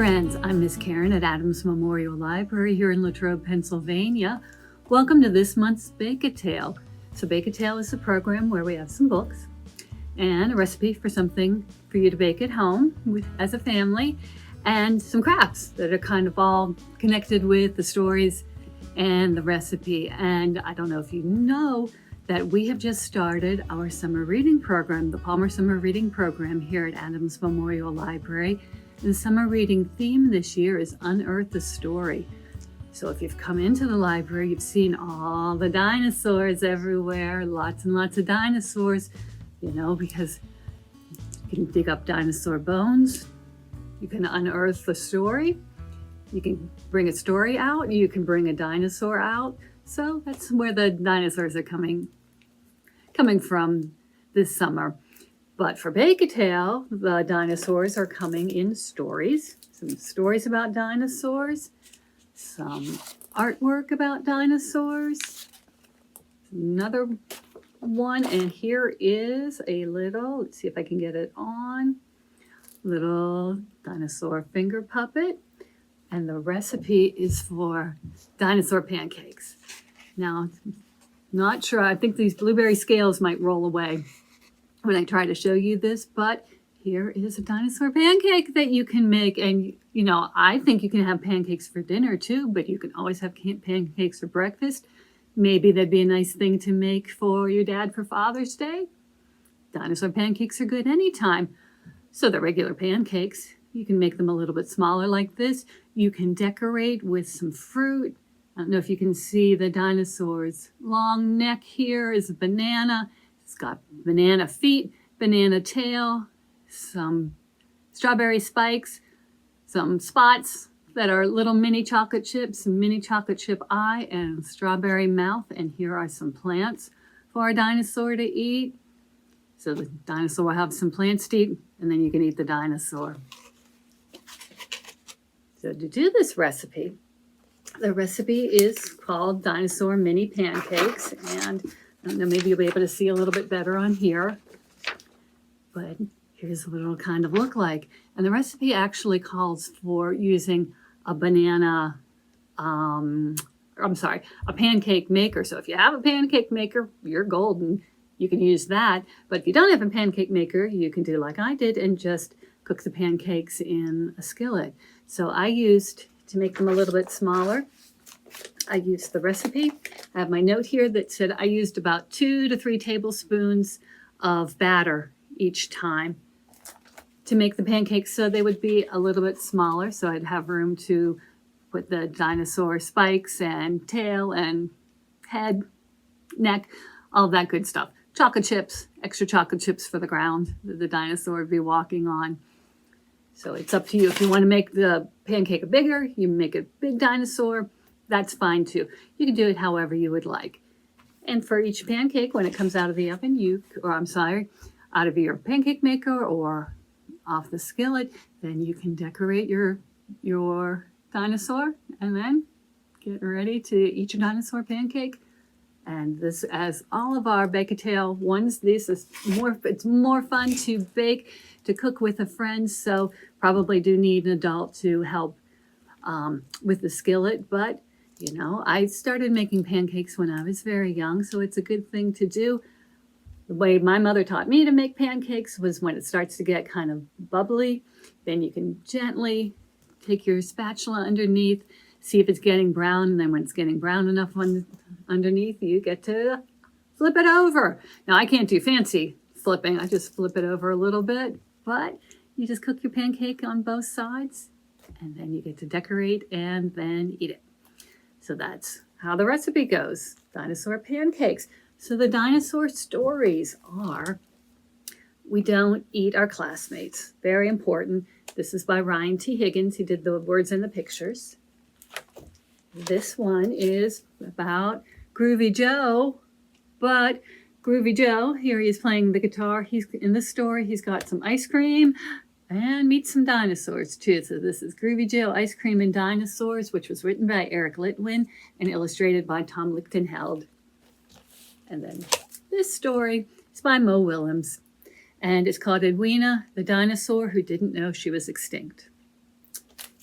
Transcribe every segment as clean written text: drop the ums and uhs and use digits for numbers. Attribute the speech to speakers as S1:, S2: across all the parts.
S1: friends, I'm Miss Karen at Adams Memorial Library here in Latrobe, Pennsylvania. Welcome to this month's Bake-A-Tale. So Bake-A-Tale is a program where we have some books and a recipe for something for you to bake at home as a family, and some crafts that are kind of all connected with the stories and the recipe. And I don't know if you know that we have just started our summer reading program, the Palmer Summer Reading Program here at Adams Memorial Library. The summer reading theme this year is Unearth a Story. So if you've come into the library, you've seen all the dinosaurs everywhere, lots and lots of dinosaurs, because you can dig up dinosaur bones, you can unearth a story, you can bring a story out, you can bring a dinosaur out. So that's where the dinosaurs are coming from this summer. But for Bake-A-Tale, the dinosaurs are coming in stories. Some stories about dinosaurs, some artwork about dinosaurs, another one, and here is a little, let's see if I can get it on, little dinosaur finger puppet. And the recipe is for dinosaur pancakes. Now, not sure, I think these blueberry scales might roll away when I try to show you this, but here is a dinosaur pancake that you can make. And, I think you can have pancakes for dinner too, but you can always have pancakes for breakfast. Maybe that'd be a nice thing to make for your dad for Father's Day. Dinosaur pancakes are good anytime. So the regular pancakes, you can make them a little bit smaller like this. You can decorate with some fruit. I don't know if you can see the dinosaur's long neck here is a banana. It's got banana feet, banana tail, some strawberry spikes, some spots that are little mini chocolate chips, mini chocolate chip eye, and strawberry mouth. And here are some plants for our dinosaur to eat. So the dinosaur will have some plants to eat, and then you can eat the dinosaur. So to do this recipe, the recipe is called Dinosaur Mini Pancakes. And I don't know, maybe you'll be able to see a little bit better on here. But here's what it'll kind of look like. And the recipe actually calls for using a banana, a pancake maker. So if you have a pancake maker, you're golden. You can use that. But if you don't have a pancake maker, you can do like I did and just cook the pancakes in a skillet. So I used, to make them a little bit smaller, I used the recipe. I have my note here that said I used about 2 to 3 tablespoons of batter each time to make the pancakes, so they would be a little bit smaller, so I'd have room to put the dinosaur spikes and tail and head, neck, all that good stuff. Chocolate chips, extra chocolate chips for the ground that the dinosaur would be walking on. So it's up to you. If you want to make the pancake bigger, you make a big dinosaur, that's fine too. You can do it however you would like. And for each pancake, when it comes out of the oven, out of your pancake maker or off the skillet, then you can decorate your dinosaur and then get ready to eat your dinosaur pancake. And this, as all of our Bake-A-Tale ones, it's more fun to bake, to cook with a friend. So probably do need an adult to help with the skillet. But, I started making pancakes when I was very young, so it's a good thing to do. The way my mother taught me to make pancakes was when it starts to get kind of bubbly, then you can gently take your spatula underneath, see if it's getting brown, and then when it's getting brown enough underneath, you get to flip it over. Now, I can't do fancy flipping. I just flip it over a little bit, but you just cook your pancake on both sides, and then you get to decorate and then eat it. So that's how the recipe goes, dinosaur pancakes. So the dinosaur stories are, we don't eat our classmates. Very important. This is by Ryan T. Higgins. He did the words and the pictures. This one is about Groovy Joe, but Groovy Joe, here he is playing the guitar. He's in the story, he's got some ice cream and meets some dinosaurs too. So this is Groovy Joe, Ice Cream and Dinosaurs, which was written by Eric Litwin and illustrated by Tom Lichtenheld. And then this story is by Mo Willems, and it's called Edwina, the dinosaur who didn't know she was extinct.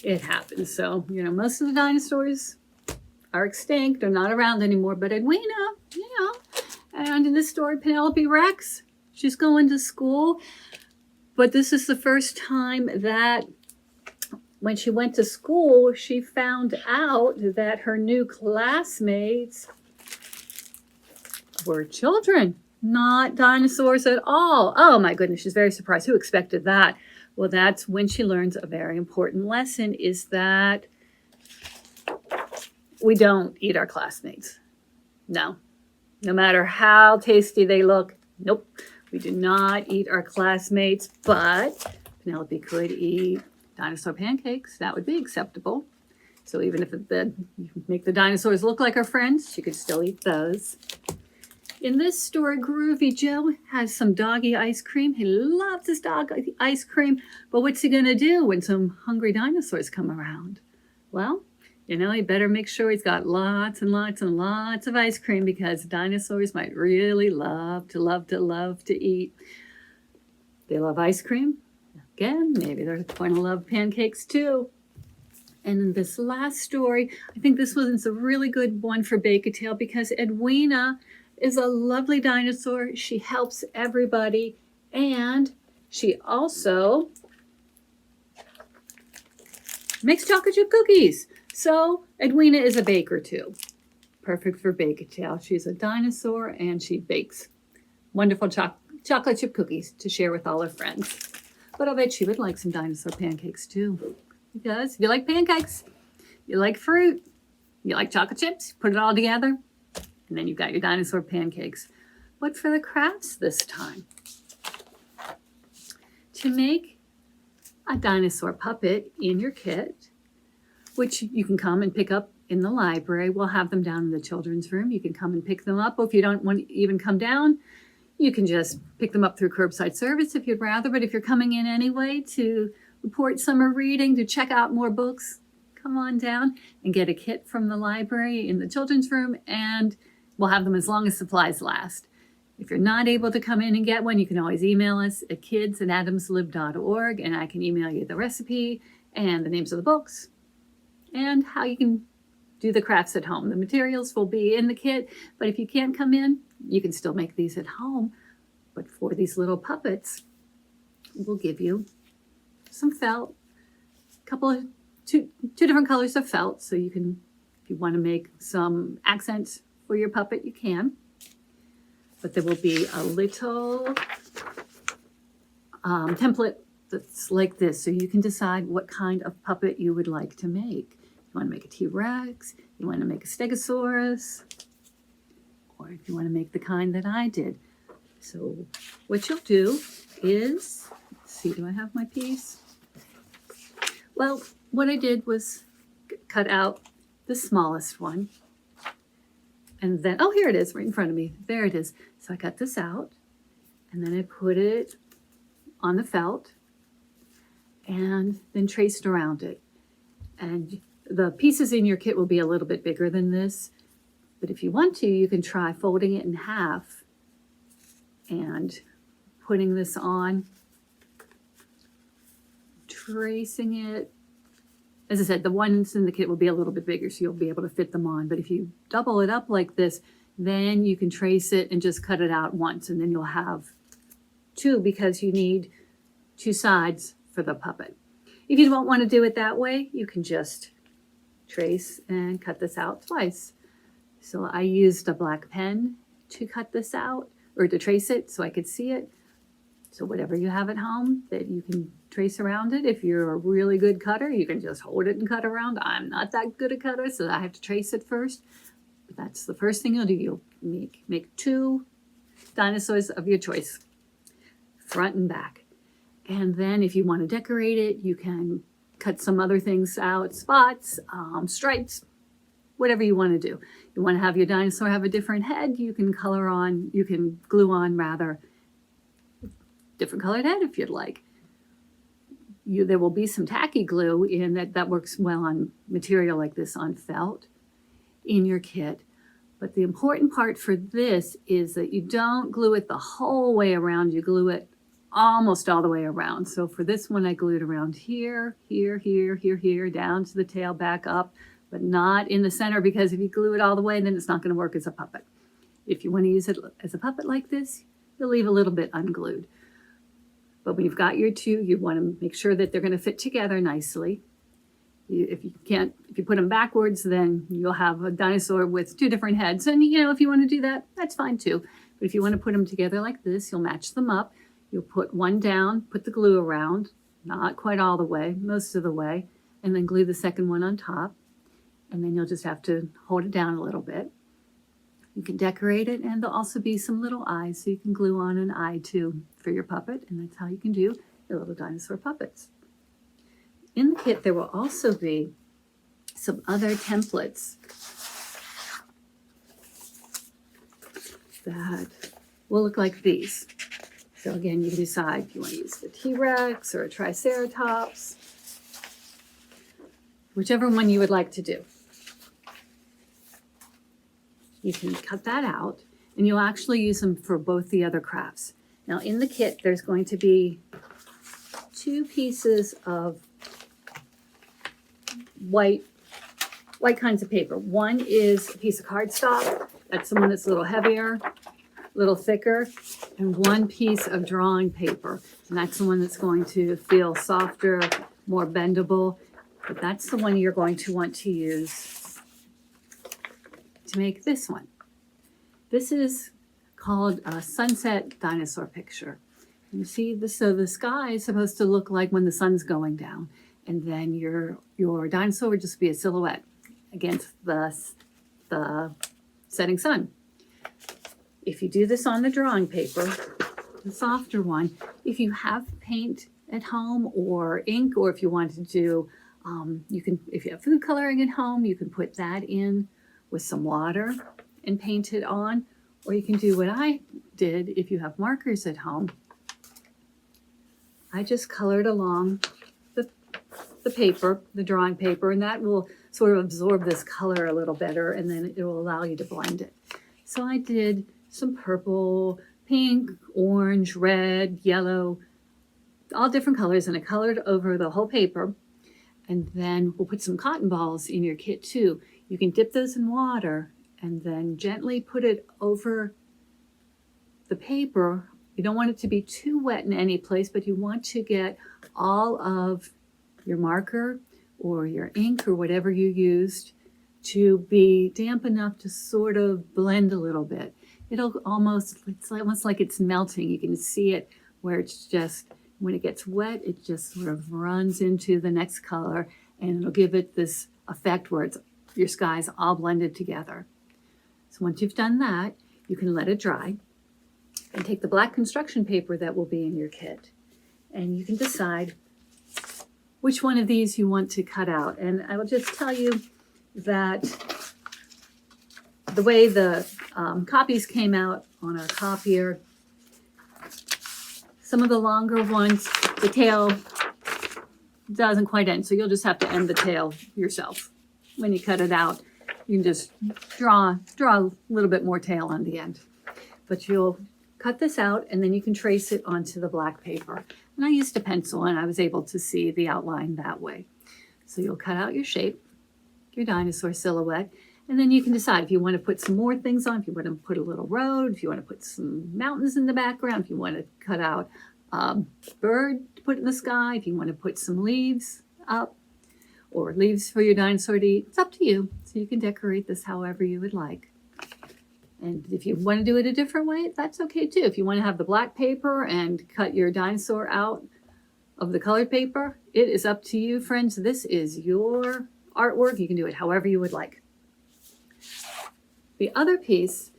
S1: it happens. So, most of the dinosaurs are extinct. They're not around anymore. But Edwina, and in this story, Penelope Rex, she's going to school. But this is the first time that when she went to school, she found out that her new classmates were children, not dinosaurs at all. Oh my goodness, she's very surprised. Who expected that? Well, that's when she learns a very important lesson, is that we don't eat our classmates. No matter how tasty they look. Nope, we do not eat our classmates. But Penelope could eat dinosaur pancakes. That would be acceptable. So even if you make the dinosaurs look like our friends, she could still eat those. In this story, Groovy Joe has some doggy ice cream. He loves his dog ice cream. But what's he going to do when some hungry dinosaurs come around? Well, he better make sure he's got lots and lots and lots of ice cream, because dinosaurs might really love to eat. They love ice cream. Again, maybe they're going to love pancakes too. And in this last story, I think this one's a really good one for Bake-A-Tale, because Edwina is a lovely dinosaur. She helps everybody, and she also makes chocolate chip cookies. So Edwina is a baker too. Perfect for Bake-A-Tale. She's a dinosaur and she bakes wonderful chocolate chip cookies to share with all her friends. But I bet she would like some dinosaur pancakes too. Because if you like pancakes, you like fruit, you like chocolate chips, put it all together, and then you've got your dinosaur pancakes. What for the crafts this time? To make a dinosaur puppet in your kit, which you can come and pick up in the library. We'll have them down in the children's room. You can come and pick them up. Or if you don't want to even come down, you can just pick them up through curbside service if you'd rather. But if you're coming in anyway to report summer reading, to check out more books, come on down and get a kit from the library in the children's room, and we'll have them as long as supplies last. If you're not able to come in and get one, you can always email us at kids@adamslib.org, and I can email you the recipe and the names of the books and how you can do the crafts at home. The materials will be in the kit, but if you can't come in, you can still make these at home. But for these little puppets, we'll give you some felt, two different colors of felt, so you can, if you want to make some accents for your puppet, you can. But there will be a little template that's like this, so you can decide what kind of puppet you would like to make. You want to make a T-Rex, you want to make a Stegosaurus, or if you want to make the kind that I did. So what you'll do is, let's see, do I have my piece? Well, what I did was cut out the smallest one. And then, oh, here it is, right in front of me. There it is. So I cut this out, and then I put it on the felt, and then traced around it. And the pieces in your kit will be a little bit bigger than this, but if you want to, you can try folding it in half and putting this on, tracing it. As I said, the ones in the kit will be a little bit bigger, so you'll be able to fit them on. But if you double it up like this, then you can trace it and just cut it out once, and then you'll have two, because you need two sides for the puppet. If you don't want to do it that way, you can just trace and cut this out twice. So I used a black pen to cut this out, or to trace it so I could see it. So whatever you have at home that you can trace around it. If you're a really good cutter, you can just hold it and cut around. I'm not that good a cutter, so I have to trace it first. But that's the first thing you'll do. You'll make two dinosaurs of your choice, front and back. And then if you want to decorate it, you can cut some other things out, spots, stripes, whatever you want to do. You want to have your dinosaur have a different head, you can glue on rather, different colored head if you'd like. There will be some tacky glue in that works well on material like this, on felt, in your kit. But the important part for this is that you don't glue it the whole way around, you glue it almost all the way around. So for this one, I glued around here, here, here, here, here, down to the tail, back up, but not in the center, because if you glue it all the way, then it's not going to work as a puppet. If you want to use it as a puppet like this, you'll leave a little bit unglued. But when you've got your two, you want to make sure that they're going to fit together nicely. If you put them backwards, then you'll have a dinosaur with two different heads. And, if you want to do that, that's fine too. But if you want to put them together like this, you'll match them up. You'll put one down, put the glue around, not quite all the way, most of the way, and then glue the second one on top. And then you'll just have to hold it down a little bit. You can decorate it, and there'll also be some little eyes, so you can glue on an eye too for your puppet, and that's how you can do your little dinosaur puppets. In the kit, there will also be some other templates that will look like these. So again, you can decide if you want to use the T-Rex or a Triceratops, whichever one you would like to do. You can cut that out, and you'll actually use them for both the other crafts. Now in the kit, there's going to be 2 pieces of white kinds of paper. One is a piece of cardstock. That's the one that's a little heavier, a little thicker, and one piece of drawing paper. And that's the one that's going to feel softer, more bendable. But that's the one you're going to want to use to make this one. This is called a sunset dinosaur picture. You see this, so the sky is supposed to look like when the sun's going down. And then your dinosaur would just be a silhouette against the setting sun. If you do this on the drawing paper, the softer one, if you have paint at home or ink, or if you want to do, if you have food coloring at home, you can put that in with some water and paint it on. Or you can do what I did if you have markers at home. I just colored along the paper, the drawing paper, and that will sort of absorb this color a little better, and then it will allow you to blend it. So I did some purple, pink, orange, red, yellow, all different colors, and I colored over the whole paper. And then we'll put some cotton balls in your kit too. You can dip those in water and then gently put it over the paper. You don't want it to be too wet in any place, but you want to get all of your marker or your ink or whatever you used to be damp enough to sort of blend a little bit. It's almost like it's melting. You can see it where it's just, when it gets wet, it just sort of runs into the next color, and it'll give it this effect where your sky's all blended together. So once you've done that, you can let it dry and take the black construction paper that will be in your kit, and you can decide which one of these you want to cut out. And I will just tell you that the way the copies came out on our copier, some of the longer ones, the tail doesn't quite end, so you'll just have to end the tail yourself. When you cut it out, you can just draw a little bit more tail on the end. But you'll cut this out, and then you can trace it onto the black paper. And I used a pencil, and I was able to see the outline that way. So you'll cut out your shape, your dinosaur silhouette, and then you can decide if you want to put some more things on, if you want to put a little road, if you want to put some mountains in the background, if you want to cut out a bird to put in the sky, if you want to put some leaves up, or leaves for your dinosaur to eat. It's up to you. So you can decorate this however you would like. And if you want to do it a different way, that's okay too. If you want to have the black paper and cut your dinosaur out of the colored paper, it is up to you, friends. This is your artwork. You can do it however you would like. The other piece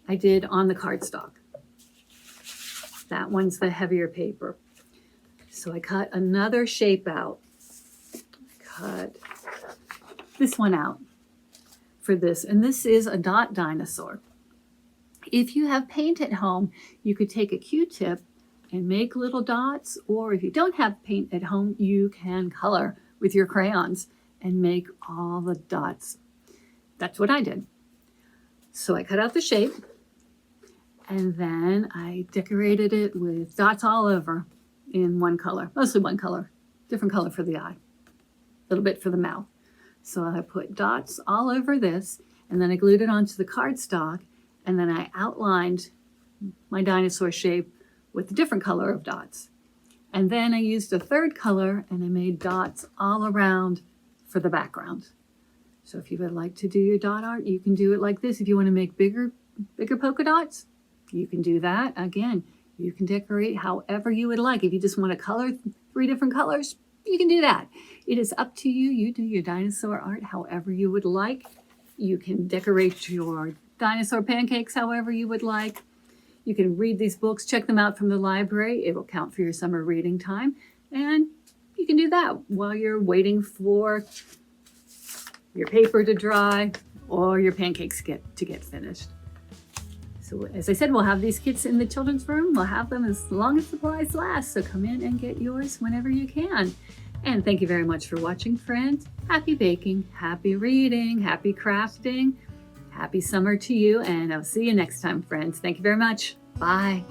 S1: I did on the cardstock. That one's the heavier paper. So I cut another shape out. Cut this one out for this, and this is a dot dinosaur. If you have paint at home, you could take a Q-tip and make little dots, or if you don't have paint at home, you can color with your crayons and make all the dots. That's what I did. So I cut out the shape, and then I decorated it with dots all over. in one color, mostly one color, different color for the eye, a little bit for the mouth. So I put dots all over this, and then I glued it onto the cardstock, and then I outlined my dinosaur shape with a different color of dots. And then I used a third color and I made dots all around for the background. So if you would like to do your dot art, you can do it like this. If you want to make bigger polka dots, you can do that. Again, you can decorate however you would like. If you just want to color 3 different colors, you can do that. It is up to you. You do your dinosaur art however you would like. You can decorate your dinosaur pancakes however you would like. You can read these books, check them out from the library. It will count for your summer reading time. And you can do that while you're waiting for your paper to dry or your pancakes to get finished. So as I said, we'll have these kits in the children's room. We'll have them as long as supplies last. So come in and get yours whenever you can. And thank you very much for watching, friends. Happy baking, happy reading, happy crafting. Happy summer to you, and I'll see you next time, friends. Thank you very much. Bye.